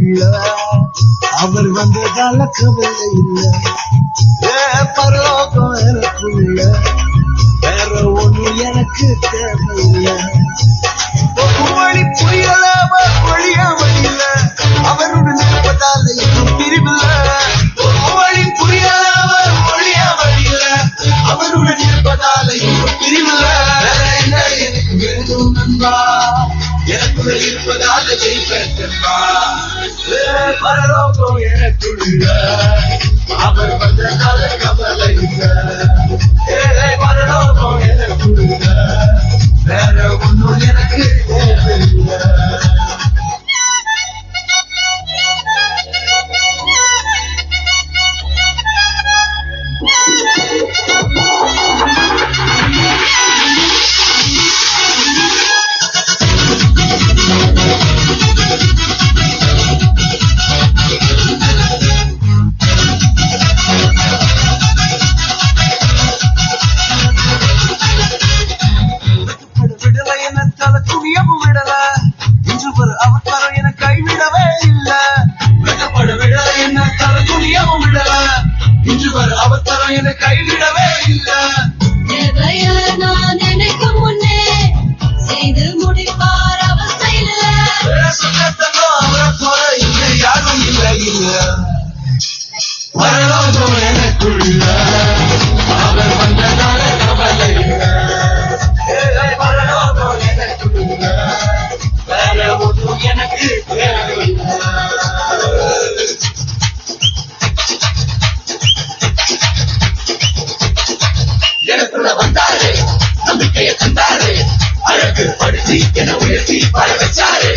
எனக்குள்ள அவர் வந்ததால கவலை இல்லை. பரலோகம் எனக்குள்ள வேற ஒண்ணு எனக்கு தேவையில்லை. வழி புரியல வழியாமல அவருடன் இருப்பதால இன்னும் பிரிவில்ல. வழி புரியல வழியாமல அவருடன் இருப்பதால இன்னும் பிரிவில்ல. என்ன எனக்கு வேணும் நண்பா, எனக்குள்ள இருப்பதால ஜெயிப்பா. பரலோகம் எனக்குள்ள அவர் வந்ததால கவலை இல்லை. பரலோகம் எனக்குள்ள வேற ஒன்னும் எனக்கு தேவையில்லை. அவசரம் என கைவிடவே இல்லை. நான் நினைக்கும் முன்னே செய்து முடிப்பார் அவர் செயல. அவரை போல இல்லை யாரும் இல்லை. பரலோகம் எனக்குள்ள அவர் வந்ததால கவலை இல்லை. பரலோகம் எனக்குள்ள வேற ஒன்றும் எனக்கு தேவையில்லை. எனக்குள்ள வந்தாரு, நம்பிக்கையை தந்தாரு, அழகு படுத்தி என உயர்த்தி வாழ வச்சாரு.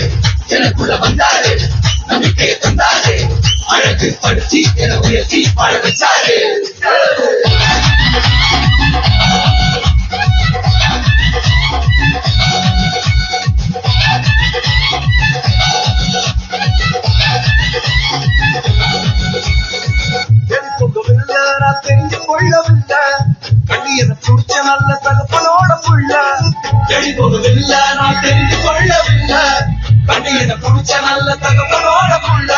எனக்குள்ள வந்தாரு, நம்பிக்கையை தந்தாரு, அழகு படுத்தி என உயர்த்தி வாழ வச்சாரு. நான் தெரிஞ்சு கொள்ளவில்லை, கண்ணியனை புடிச்ச நல்ல தகப்பனோட புள்ள. தேடி போகவில்லை, நான் தெரிந்து கொள்ளவில்லை, கண்ணியனை புடிச்ச நல்ல தகப்பனோட புள்ள.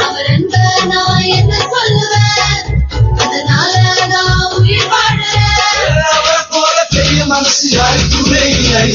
அவர் அன்ப நான் என்ன சொல்லுவேன், அதனால நான் உயிர் வாழறேன். அவரை போல பெரிய மனசு யாருக்குமே இல்லை.